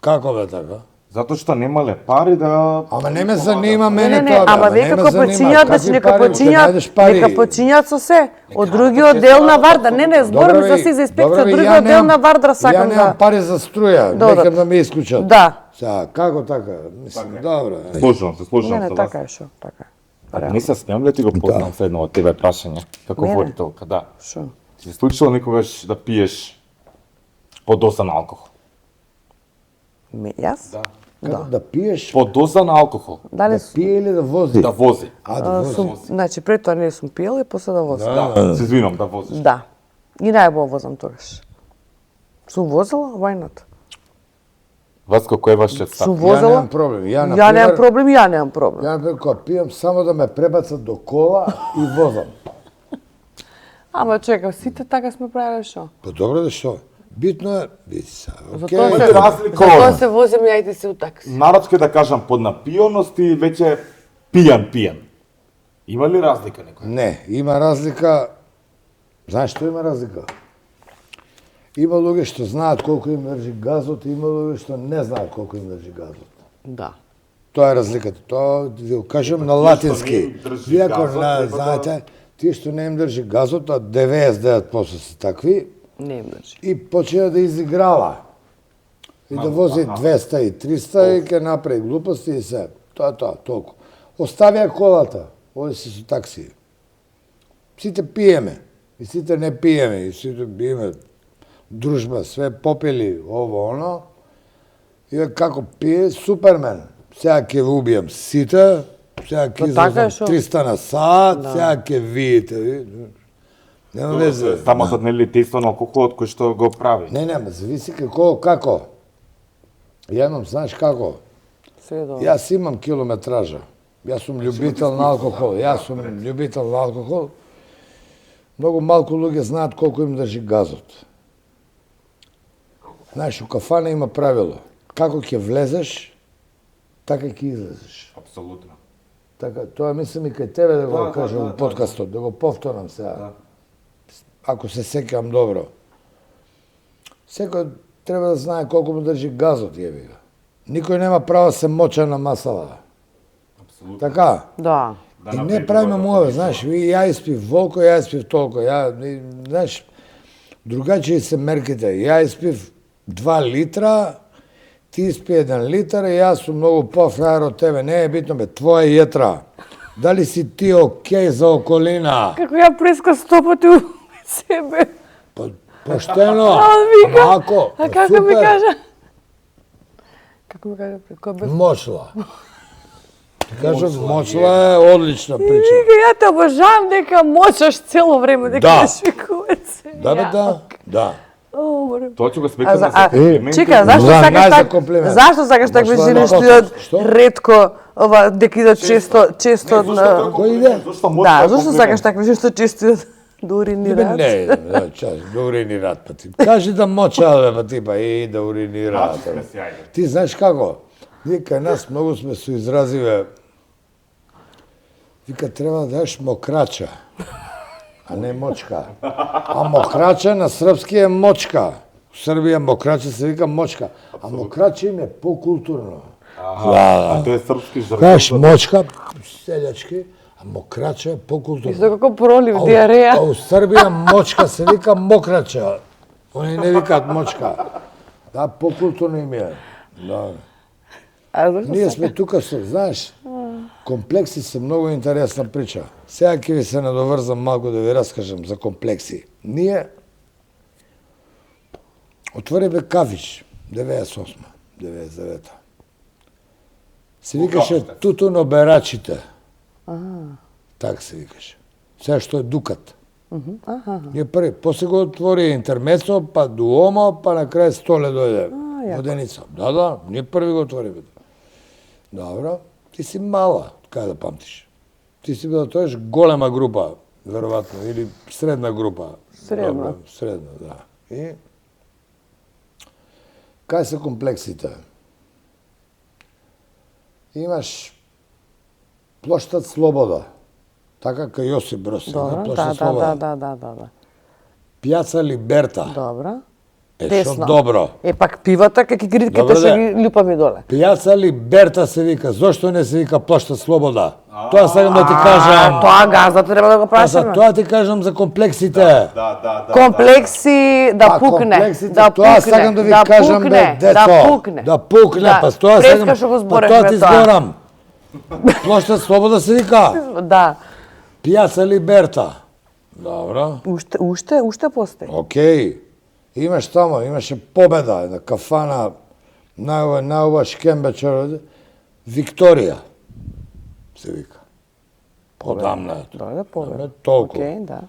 Како бе така?
Затоа што немале пари да...
Ама не ме занима мене
Не,
тоа, бе,
ама
не ме
некако
занима.
почињаат, значи
Какви
нека
пари? Ќе најдеш пари.
нека почињаат со се. Од другиот дел на Вардар, не, зборам за си за инспекција, од другиот дел на Вардар сакам
Ја немам
да...
пари за струја,
Додат.
некам да ме исклучат.
Да.
Сега, како така? Мислам, добро.
Сложно, се сложно
Не,
со вас.
така е, шо, така е.
А не се смеам ли ти го познам се едно од тебе прашање, како
Мене?
водителка, да.
Шо?
Ти се случило некогаш да пиеш под доза на алкохол?
Јас?
Да.
Како да пиеш,
Под доза на алкохол,
Дали
да пие или да вози?
да вози.
Да вози.
сум, значи пред тоа не сум пиела и после да возам.
Да, се извинам, да возиш.
Да. И најбо возам тогаш. Сум возела, why not?
Васко, кој е вашиот став?
Сум
Ја
возела.
немам проблем. Ја,
Ја немам
например,
проблем, ја немам проблем.
Ја, например, кога пијам, само да ме пребацат до кола и возам.
Ама чекам, сите така сме правиле шо?
Па добро да што? Битно е, види са,
Затоа
окей.
се,
разлика
затоа
од-
се возим ја и ти си у такси.
Народски да кажам, под напијаност и веќе пијан. Има ли разлика некој?
Не, има разлика. Знаеш што има разлика? Има луѓе што знаат колку им држи газот, и има луѓе што не знаат колку им држи газот.
Да.
Тоа е разликата. Тоа ви го кажам на
не
латински.
им држи
Вие ако
газот, треба да-
знаете, тие што не им држи газот, а 99% се такви,
Не им држи.
и почеа да изиграва. И да вози 200 и 300 и ќе направи глупости и се. Тоа, толку. Оставија колата, оди се со такси. Сите пиеме, и сите не пиеме, и сите пиеме дружба, све попили, ово, оно. И како пие Супермен. Сега ќе ви убијам сите, сега ќе
Па така е,
излезам
шо?
300 на сат, сега ќе видите. Нема везе.
Самото нели дејство на алкохолот кој што го прави.
Не, зависи како. Ја имам, знаеш како?
Се добро.
Јас имам километража. Јас сум љубител на алкохол. Многу малку луѓе знаат колку им држи газот. Знаеш, у кафана има правило. Како ќе влезеш, така ќе излезеш.
Апсолутно.
Така, тоа мислам и кај тебе да го
Да,
кажам
да,
во
да,
подкастот, да го повторам сега.
Да.
Ако се сеќавам добро. Секој треба да знае колку му држи газот, јеби го. Никој нема право да се моча на масала.
Апсолутно.
Така?
Да.
И не правиме муаве, знаеш, ја испив волко, ја испив толко, знаеш, другачи се мерките. Ја испив 2 литра, ти испи 1 литар и јас сум многу пофраер од тебе. Не е битно, бе, твоја јетра. Дали си ти окей за околина?
Како ја преска 100 пати у себе.
Поштено, ако,
А како ми кажа? Како ми кажа? Кој бе?
Мочла. Ти кажам, мочла е одлична прича.
Вика, ја те обожавам дека мочаш цело време, дека
Да.
не швикувате.
Да, бе, да.
О, море.
Тоа ќе го сметам за
А,
комплименти.
чека, зашто
За
сакаш
најза
так?
комплимент.
Зашто сакаш такви
Мочла е
жени што
много
идат
Што?
ретко, ова дека идат често на
Кој иде?
Да, зашто сакаш такви жени што често идат да уринираат?
Не, час, да уринираат па ти. Кажи да моча, бе, па ти па и да уринираат. Ти знаеш како? Ние кај нас многу сме со изразиве. Вика, треба да дадеш мокрача, а не мочка. А мокрача на српски е мочка. У Србија мокрача се вика мочка. А мокрача им е покултурно.
А тоа е српски жаргон.
Кажеш мочка, селјачки, а мокрача е покултурно.
Исто како пролив,
А
диареја.
у Србија мочка се вика мокрача. Они не викаат мочка. Да, покултурно им е. Да.
А зашто
Ние сме тука со, знаеш, комплекси се многу интересна прича. Сега ќе ви се надоврзам малку да ви раскажам за комплекси. Ние отвориве кафич 98, 99. Се викаше Тутуноберачите. Так се викаше. Сега што е Дукат. Ние први, после го отвори Интермецо, па Дуомо, па на крај Столе дојде. Воденица. Да, ние први го отвориве. Добро, ти си мала, кај да памтиш. Ти си била тоеш голема група, веројатно, или средна група.
Средна.
Добро, средна, да. И кај се комплексите? Имаш плоштад Слобода, така кај Јосип Брос,
Добро,
плоштад Слобода.
да.
Пјаца Либерта,
Добро.
е
Десно.
што добро.
Е, пак пивата, како гритките
Добро,
што
да.
ги лупаме доле.
Пјаца Либерта се вика, зошто не се вика плоштад Слобода? Тоа сакам да ти кажам.
Тоа газда треба да го
А за
прашаме.
тоа ти кажам за комплексите.
Да.
Комплекси да пукне,
комплексите,
да
тоа
пукне,
сакам да ви
да
кажам,
пукне,
бе, децо.
да пукне.
Да пукне,
Да,
па тоа сакам.
преска што го
Па
зборевме
тоа ти
тоа.
зборам. Плошта Слобода се вика.
Да.
Пјаца Либерта. Добро.
Уште постои.
Океј. Имаш тамо, имаше Победа, една кафана, најова шкембечар, Викторија се вика. Подамна е тоа.
Добре, повеќе.
Не толку.
Океј, да.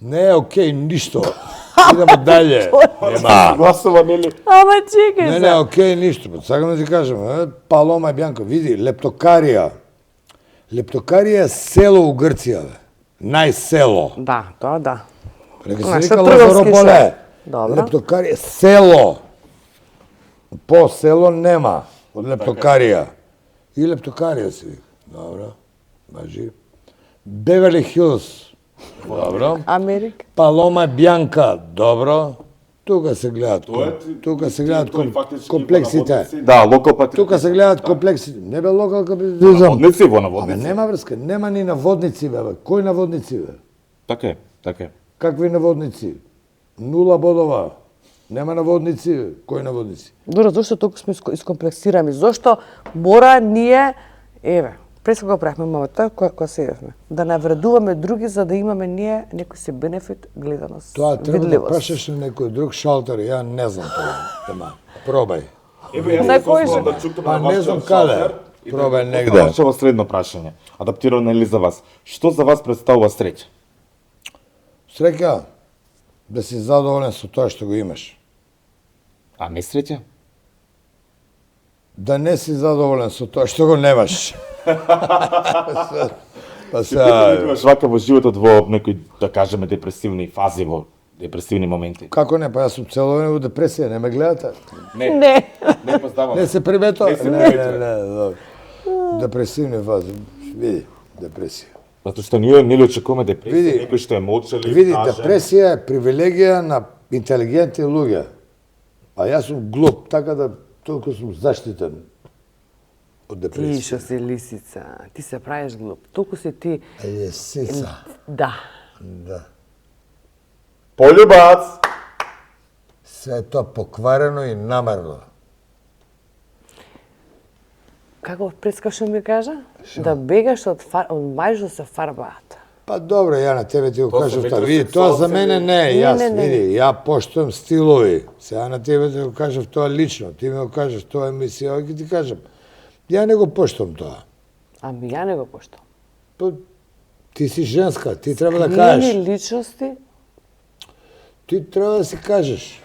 Не е океј ништо. Идемо дале. Нема.
Гласова, нели?
Ама чекај
Не,
се.
не, океј, ништо. Сакам да ти кажам, Палома и Бјанко, види, Лептокарија. Лептокарија е село у Грција, бе. Најсело.
Да, тоа да.
Нека се
Нашо
вика
трговски
Лазарополе.
село. Добро.
Лептокарија село. По село нема од Лептокарија. И Лептокарија се вика. Добро. Важи. Беверли Хилс. Добро.
Америка.
Палома Бјанка. Добро. Тука се гледат. Тука се гледат комплексите.
Да, локал патриотизм.
Тука се гледат комплексите. Не бе локал капитализам.
Наводници во
Абе,
наводници.
нема врска, нема ни наводници, бе. Кој наводници, бе?
Така е.
Какви наводници? 0 бодова. Нема наводници, бе. Кој наводници?
Добро, зашто толку сме искомплексирани? Зошто мора ние, еве, преска го правихме мамата, која се идевме, да навредуваме други за да имаме ние некој си бенефит, гледаност,
Тоа треба да
видливост.
прашаш на некој друг шалтер, ја не знам тоа. Ема, пробај.
Еве јас
На
се
кој
осмелам
же?
да чуктам
Па
на
не
вашиот
знам каде.
шалтер и да
Пробај
го
негде.
поставам во средно прашање. Адаптирано или за вас? Што за вас представува среќа?
Среќа, да си задоволен со тоа што го имаш.
А не среќа?
Да не си задоволен со тоа што го немаш. Па
Се
сега,
имаш вака во животот во некои, да кажеме, депресивни фази, во депресивни моменти?
како не, па јас сум цело време во депресија, не ме гледате?
Не.
Не познавам.
Не се примето?
Не се
Не,
приметува.
добро. Депресивни фази, види, депресија.
Затоа што ние не очекуваме депресија,
Види,
некој што е молчалив,
Види,
кажен.
депресија е привилегија на интелигентни луѓе. А јас сум глуп, така да толку сум заштитен од
Ти
депресија.
што си лисица, ти се правиш глуп. Толку си ти...
Лисица.
Да.
Да.
Полюбац!
Се е тоа покварено и намерно.
Како прескашно ми кажа? Да бегаш од мајжо се фарбаат.
Па добро, ја на тебе ти го
Тоа
кажав
се
тоа. Види, тоа за мене не е, јас,
Не.
види, ја поштувам стилови. Сега на тебе ти го кажав тоа лично, ти ми го кажеш тоа емисија, ој ти кажам. Ја не го поштувам тоа.
Ами ја не го поштам.
Па, ти си женска, ти треба да кажеш.
Скриени личности,
Ти треба да си кажеш.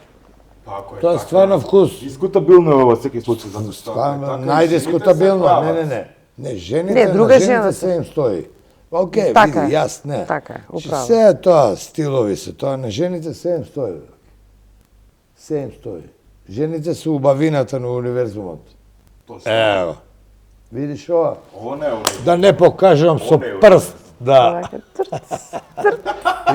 Ако
Тоа е стварно вкус.
Дискутабилно е во секој случај, затоа што
Стварно,
така,
најдискутабилно.
жените се
Не. Не, жените,
Не, друга
на
жена
жените се им стои. Океј,
Така
види,
е.
јас не.
Така е, управо.
Се е тоа, стилови се, тоа на жените се им стои. Се им стои. Жените се убавината на универзумот.
Точно.
Ево. Видиш ова?
Ово не е ово.
Да не покажам со прст, да.
Вака, црц,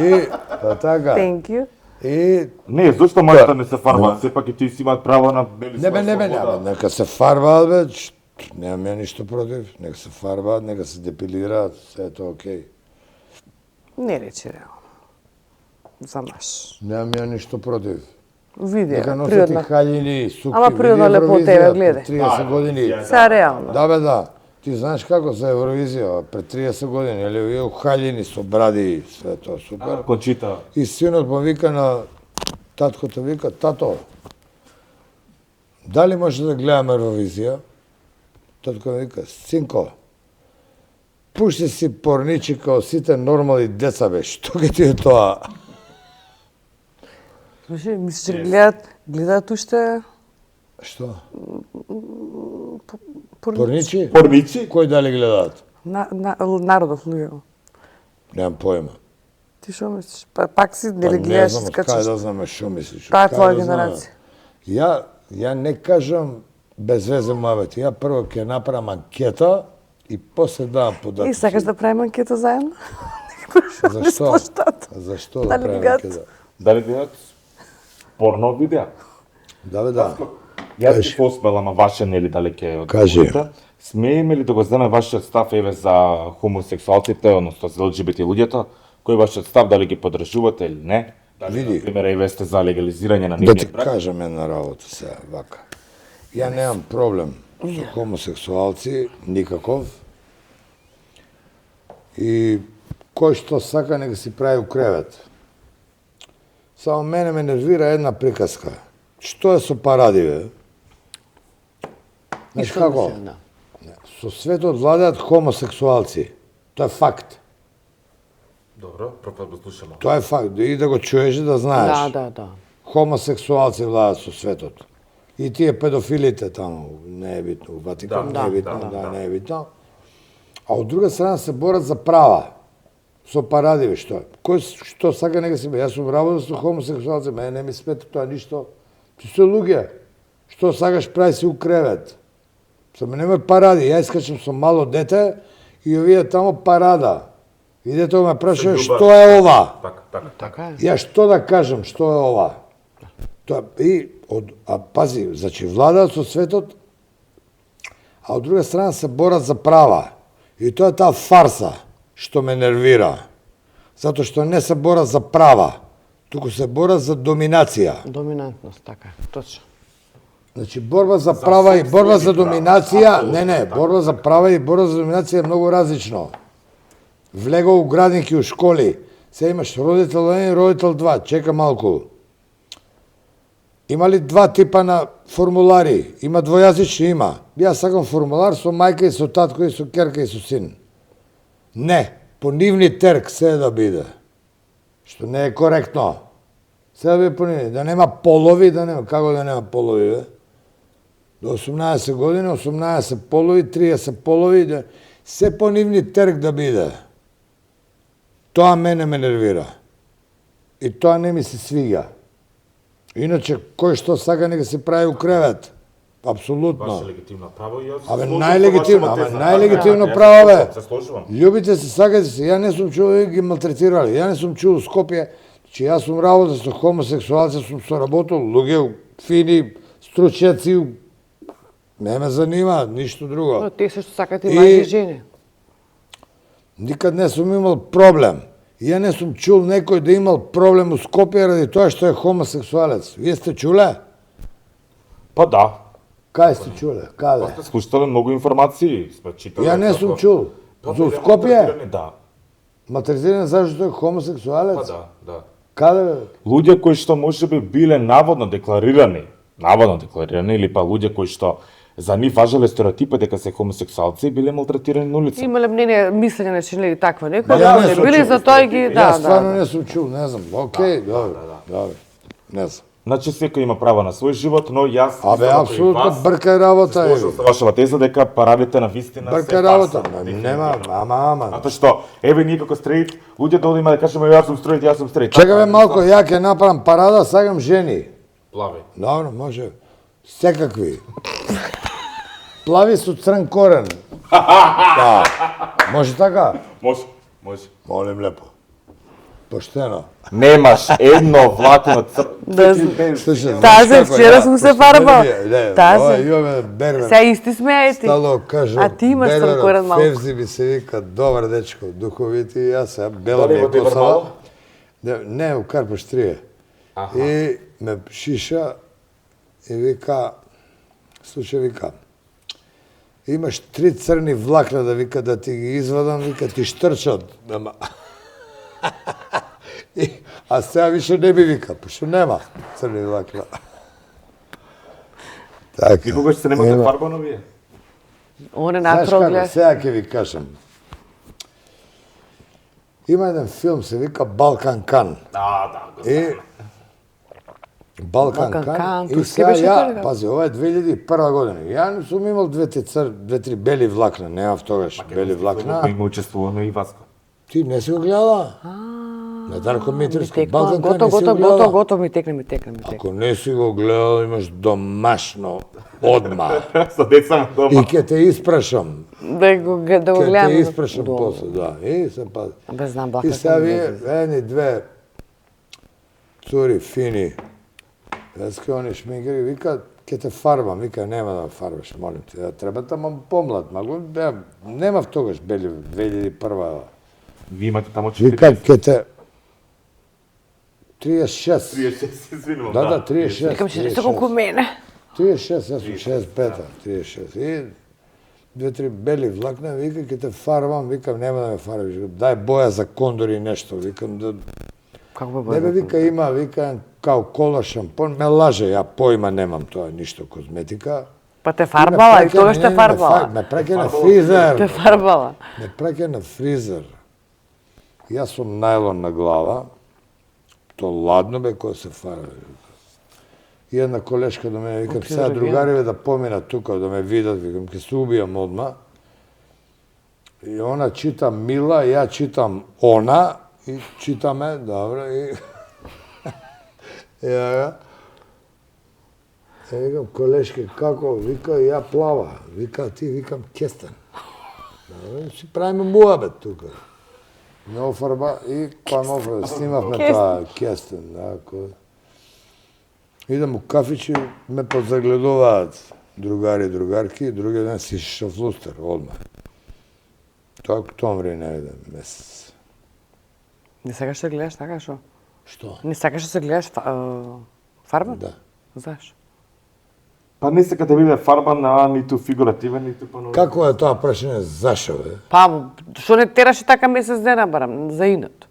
И, па така.
thank you.
И,
Не, зошто мајата не се фарба? Сепак и ти си имаат право на бели
не бе, нема, нека се фарбаат, бе, немам ја ништо против, нека се фарбаат, нека се депилираат, се е тоа окей.
Не речи реално. За маш.
Немам ја ништо против.
Види,
Нека носат и
природна.
хаљини, сукки,
Ама природна
види
лепота,
Евровизија
еве, гледај.
пред 30 години.
Сега реално.
Да, бе, да. Ти знаеш како за Евровизија, пред 30 години, или овие хаљини со бради, све тоа супер.
Кончита.
И синот му вика на таткото, вика, тато, дали може да гледаме Евровизија? Татко ми вика, синко, пушти си порничи као сите нормални деца, бе, што ќе ти е тоа?
Слушай, мислиш, че гледаат уште
Што?
порни-
Порничи?
Порничи?
Кој дали гледаат?
народов луѓе.
Немам појма.
Ти што мислиш? Пак си
Па
нели
не
гледаш и
знам, кај
скачаш.
да знаме што мислиш.
Таа е
кај
твоја
да знаме.
генерација.
Ја не кажам без везе мавет. Ја прво ќе направам анкета и после давам податоци.
И сакаш да правиме анкета заедно?
Зашто? Зашто да
Дали
правиме
гледаат?
анкета?
Дали гледат порно видеа?
Да, бе, да.
Јас ти поспел, ама ваше нели дали ќе
Кажи.
одговорите. Смееме ли да го знаме вашиот став еве за хомосексуалците, односно за ЛГБТ луѓето, кој е вашиот став, дали ги поддржувате или не? Дали,
Види.
например, еве сте за легализирање на
Да ти
нивниот брак?
кажам една работа сега, вака. Ја немам проблем со хомосексуалци, никаков. И кој што сака нека си прави у кревет. Само мене ме нервира една приказка. Што е со паради, бе? Знаеш
Што
како?
мислиш, да.
Со светот владеат хомосексуалци. Тоа е факт.
Добро, пропат го слушаме.
Тоа е факт. И да го чуеш и да знаеш.
Да.
Хомосексуалци владеат со светот. И тие педофилите таму, не е битно, у Ватикан,
Да,
не е
да,
битно,
да.
не е битно. А од друга страна се борат за права. Со паради, бе, што? Кој што сака нека се бе? Јас сум работа со хомосексуалци, мене не ми смета тоа ништо. Ти се луѓе. Што сакаш прави си у кревет. Само немој паради. Ја искачам со мало дете и овие тамо парада. И дето ме прашува
Се љубат.
што е ова?
Така.
Така е.
Ја што да кажам, што е ова? Тоа и пази, значи владаат со светот, а од друга страна се борат за права. И тоа е таа фарса што ме нервира. Затоа што не се борат за права, туку се борат за доминација.
Доминантност, така е, точно.
Значи борба за права и борба за доминација, не, борба за права и борба за доминација е многу различно. Влего у градинки, у школи, се имаш родител 1 и родител 2, чека малку. Има ли два типа на формулари? Има двојазични, има. Јас сакам формулар со мајка и со татко и со ќерка и со син. Не, по нивни терк се да биде. Што не е коректно. Се да биде по нивни, да нема полови, да нема, како да нема полови, бе? До 18 години, 18 полови, 30 полови, да, се по нивни терк да биде. Тоа мене ме нервира. И тоа не ми се свиѓа. Иначе, кој што сака нека се прави у кревет. Апсолутно.
Ваше легитимно право и јас се
Абе,
сложувам со
најлегитимно,
вашата
абе,
теза.
најлегитимно
Јас
право, бе.
Се сложувам.
Љубите се, сакате се. Ја не сум чуo да ги малтретирали. Ја не сум чуo у Скопје, че јас сум работа со хомосексуалци, сум соработил луѓе фини, стручњаци, Не ме занима ништо друго.
Но те се што сакат и мажи и жени.
Никад не сум имал проблем. Ја не сум чул некој да имал проблем у Скопје ради тоа што е хомосексуалец. Вие сте чуле?
Па да.
Кај сте чуле? Каде?
Сте слушале многу информации, сме читале.
Ја не сум чул.
Па,
За
бе,
Скопје?
Да.
Материзиран зашто е
Па
хомосексуалец?
да.
Каде бе?
Луѓе кои што можеби биле наводно декларирани или па луѓе кои што за нив важеле стереотипи дека се хомосексуалци биле малтретирани на улица.
Имале мнение, мислење на чинели таква некој,
Ја
да
не сум
били
чул.
за тоа ги,
Јас стварно
да.
не сум чул, не знам. Океј, добро. Не знам.
Значи секој има право на свој живот, но јас
Абе,
исто како и
апсолутно
вас,
бркај работа.
сложил со вашава теза дека парадите на вистина се
Бркај работа.
фарса.
Нема, ама.
Затоа што еве ние како стрейт, луѓе да одиме да кажеме јас сум стрейт.
Чекай бе малко, ја ќе направам парада, сакам жени.
Плави.
Добро, може. Секакви. Плави со црн корен. Да. Може така?
Може.
Молим лепо. Поштено.
Немаш едно влакно
Да,
Слушай,
Тазе, вчера сум се фарбал. Тазе.
Јове бербер.
Се исти смеете.
Стало кажу.
А ти имаш црн корен малку.
Февзи ми се вика, добар дечко, духовити, јас сега бела ми
Дали
е
во Дебар
косава.
мало?
Не, у Карпаш 3. И ме шиша и вика, слушай, вика, имаш 3 црни влакна да вика да ти ги извадам, вика ти штрчат. А сега више не би вика, пошто нема црни влакна. Така.
Никогаш се немате фарбано вие?
Он е
Знаеш
направо
како,
гледа.
сега ќе ви кажам. Има еден филм, се вика Балкан Кан.
Да.
И Балкан
Балкан
Кан.
Кан,
И
турски
сега
беше
ја,
тоа,
пази, ова е 2001 година. Ја не сум имал две-три бели влакна, немав тогаш бели влакна.
Има учествувано и Васко.
Ти не си го гледала? На Дарко Митревски. Балкан Кан не си го
Готово,
гледала?
готово, ми текне.
Ако не си го гледал, имаш домашно одма.
Со деца на
И
дома.
ќе те испрашам.
Да го
Ќе те
гледам.
испрашам после, да. И се пази.
Бе, знам,
И
Балкан
сега
Кан,
вие,
не
едни две цури фини, ветски они шмингери, вика, ќе те фарбам, вика, нема да ме фарбаш, молим те, треба да мам помлад, немав тогаш бели 2001.
Ви имате тамо
Вика,
40.
ќе те 36.
36, извинувам.
Да, 36.
Викам, че не се колку мене.
36, јас сум 65-та, 36. И две-три бели влакна, вика, ќе те фарбам, викам, нема да ме фарбаш, дај боја за кондори нешто, викам, да...
Како бе
Не бе,
боја?
вика, има, вика, као кола шампон, ме лаже, ја поима немам тоа, ништо козметика.
Па те фарбала и тогаш те фарбала.
Ме праке на фризер.
Те фарбала.
Ме праке на фризер. Јас сум најлон на глава, то ладно бе кој се фарба. И една колешка до мене, викам, сега другариве да поминат тука, да ме видат, викам, ќе се убијам одма. И она чита Мила, ја читам она, и читаме, добро, и... Ја, викам, колешке, како? Вика, ја плава. Вика, ти, викам, кестен. Добро, си правиме муабет тука. Ме офарба и па ме офарба, снимавме таа кестен, да, Идам у кафичи, ме подзагледуваат другари, другарки, и други ден си шафлустер, одма. Тоа октомври најден месец.
Не сакаш да гледаш така шо?
Што?
Не сакаш да се гледаш фарба?
Да.
Заш?
Па не сека да биде фарбан, а ниту фигуративен, ниту пано...
Како е тоа прашање? Зашо, бе?
Па, што не тераше така месец дена, барам, за инат?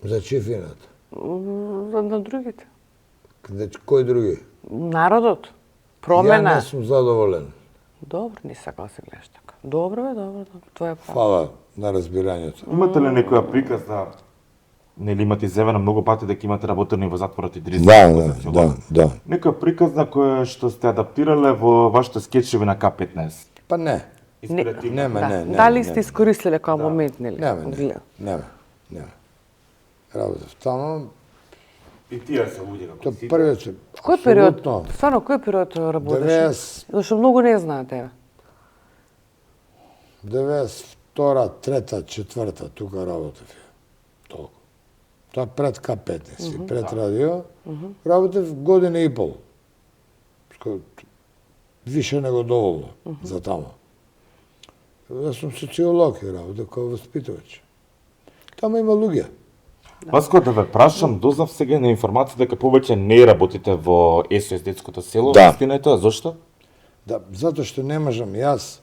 За чифинат?
На другите.
Кој други?
Народот.
Ја
Промена.
не сум задоволен.
Добро, не сакал да се гледаш така. Добро бе, добро. Тоа е право.
Фала на разбирањето.
Имате ли некоја приказ да... Нели имате изјавено многу пати дека имате работени во затворот и 30
Да.
Некоја приказ на која што сте адаптирале во вашите скечеви на К15?
Па не.
Инспиративно.
Нема.
Дали сте искористиле кој момент, нели?
Нема. Работев таму,
И тие се луѓе како
тоа
сите.
првиот се...
Кој период?
апсолутно,
Стварно, кој период работеше?
90,
Зашто многу не знаат тебе.
92, 3, 4, тука работев ја. Толку. Тоа пред К15 и пред радио, работев година и пол. више него доволно за тамо. Јас сум социолог и работам како воспитувач. Тамо има луѓе.
Васко, да ве прашам, дознав сега на информација дека повеќе не работите во СОС детското село,
Да.
истина е тоа, зошто?
Да, затоа што не можам јас,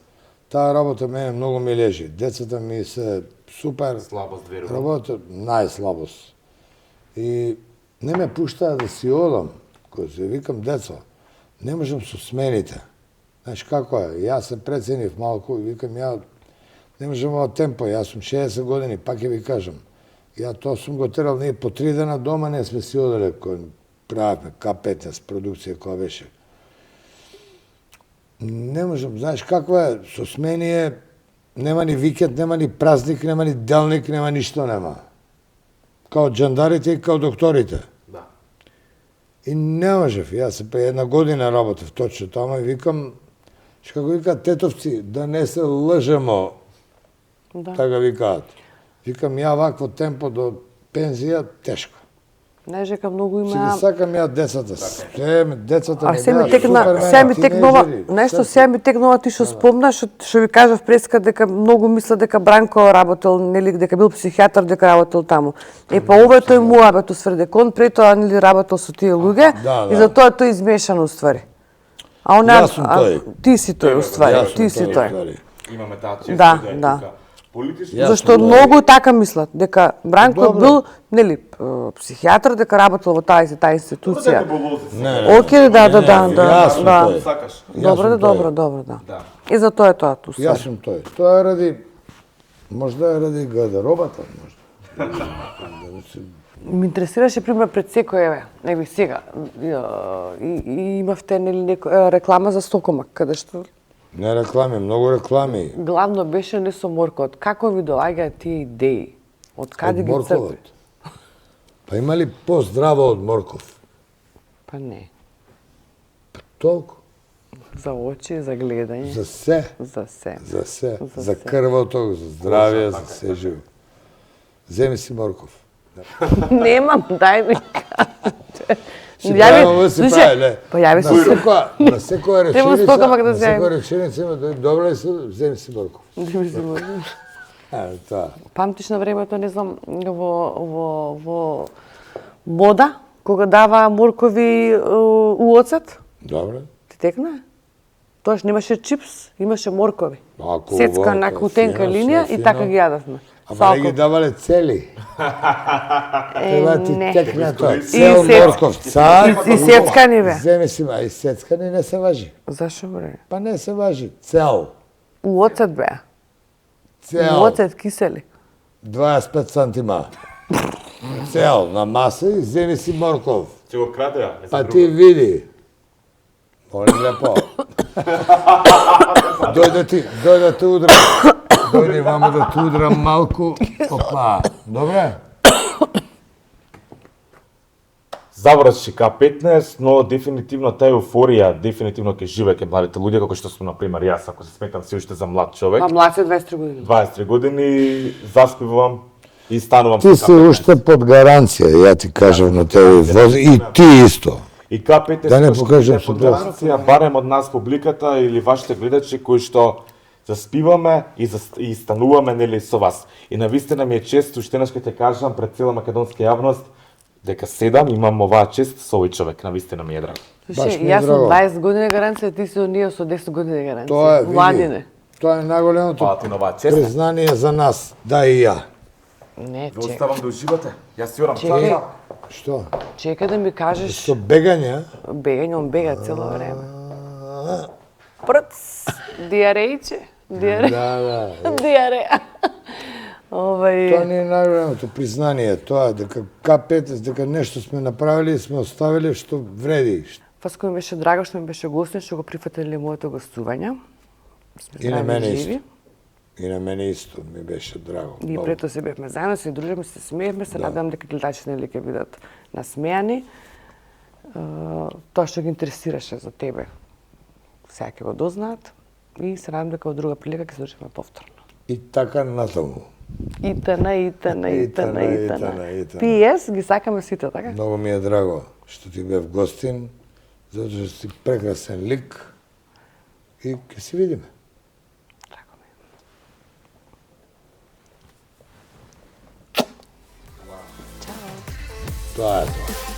таа работа мене многу ми лежи. Децата ми се супер,
Слабост, верувам.
работа најслабост. И не ме пуштаа да си одам, кога се викам деца, не можам со смените. Знаеш како е, јас се преценив малку и викам ја не можам ова темпо, јас сум 60 години, пак ќе ви кажам. Ја тоа сум го терал, ние по 3 дена дома не сме си оделе кој правевме К15 продукција која беше. Не можам, знаеш какво е, со смени е, нема ни викенд, нема ни празник, нема ни делник, нема ништо нема. Као джандарите и као докторите.
Да.
И не можев, јас се пре една година работев точно тама и викам, како викаат тетовци, да не се лжемо,
Да.
така викаат. Викам, ја вакво темпо до пензија, тешко.
Знаеш дека многу
Си ги
има...
сакам ја децата. Се, децата
А
ми
се ми
беа
текна,
супермени,
се ми текнува,
тинејџери,
нешто
се.
се ми текнува ти што спомнаш, што ви кажав преска дека многу мисла дека Бранко работел, нели дека бил психијатар, дека работел таму. Е па ова е тој муабет уствари дека он пред тоа нели работел со тие луѓе
Да,
и
да.
затоа тој измешано уствари. А
Јас сум тој.
ти си тој уствари,
Јас сум
ти си тој.
уствари.
Имаме таа чест
Да,
да е
да.
тука. Политички
Јас
Зашто
сум тој.
многу така мислат дека Бранко
Добро.
бил нели психијатар, дека работел во таа институција.
Не,
Окей, да,
јас сум
да.
тој.
Сакаш.
Добро,
сум
да,
тој.
добро, добро, да.
Да.
И затоа е тоа ту.
Јас сум тој. Тоа е ради, можда е ради гардеробата, можда.
Ме интересираше пример пред секој еве, еви сега. И имавте нели реклама за Сокомак, каде што
Не реклами, многу реклами.
главно беше не со морковот. Како ви доаѓаат тие идеи? Од каде
Од
ги црпи?
морковот. Па има ли по-здраво од морков?
Па не.
Толку.
За очи, за гледање,
За се.
за се.
За се.
За
За
се.
крвото, за здравје, за се живо. Земи си морков.
Немам, дај ми кажете.
Си правилно се прави, не.
Па јави се.
На секоја
Треба
реченица,
Стокомак да
на
земе.
секоја реченица има добро ли се, земи си морков. Тоа.
Памтиш на времето, не знам, во мода, кога дава моркови у оцет?
Добро.
Ти текна? Тоаш немаше чипс, имаше моркови.
Ако
Сецка
во-
на тенка
фино,
линија
се
и така
фино.
ги јадавме.
Ама не ги давале цели. Треба ти
не.
текне тоа.
И
Цел
сец-
морков цар.
И сецкани бе.
Земи си, а и сецкани не се важи.
Зашо бре?
Па не се важи. Цел.
У оцет бе. У
Цел.
оцет кисели.
25 сантима. Цел на маса и земи си морков.
Ќе го крадеа.
Па ти види. Молим лепо. Дојде да те удрам. Дојде мамо да те удрам малку. Опа. Добре?
Заврши К15, но дефинитивно таа еуфорија дефинитивно ќе живее кај младите луѓе, како што сум на пример јас, ако се сметам се уште за млад човек.
Па млад се 23 години.
23 години заспивам и станувам
Ти
со
си
К15.
уште под гаранција, ја ти кажам на тебе воз и ти исто.
И К15
Да не
кој што
покажам
е
со
под
прст.
гаранција, барем од нас публиката или вашите гледачи кои што заспиваме и стануваме нели со вас. И навистина ми е чест, уште еднаш ќе кажам пред цела македонска јавност дека седам, имам оваа чест со овој човек, навистина ми е драго.
Баш ми е
Јас сум
драго.
20 години гаранција, ти си од ние со 10 години гаранција.
Тоа е, види.
Младине.
Тоа е најголемото
Фала ти на оваа чест.
признание за нас, да и ја.
Не,
Ве оставам да уживате. Јас си орам
Чекај.
чака.
Што?
чека да ми кажеш
Со бегање?
бегање, он бега цело време. Прц, диарејче, диаре,
Да.
диареја.
Тоа
Овај,
не е најголемото признание, тоа дека К15, дека нешто сме направили, сме оставили што вреди.
Паско ми беше драго што ми беше гостин, што го прифатиле моето гостување. Сме
И на
здрави
мене
и
исто.
живи.
И на мене исто ми беше драго.
И
многу.
прето се бевме заедно, се дружевме, се смеевме, се надевам дека гледачите нели ќе бидат насмеани. Тоа што ги интересираше за тебе, сега ќе го дознаат и се надевам дека во друга прилика ќе се дружиме повторно.
И така натаму.
Итана.
Итана.
П.С. ги сакаме сите, така?
Многу ми е драго што ти бев гостин, затоа што си прекрасен лик, и ќе се видиме.
Драго ми е. Чао.
Тоа е тоа.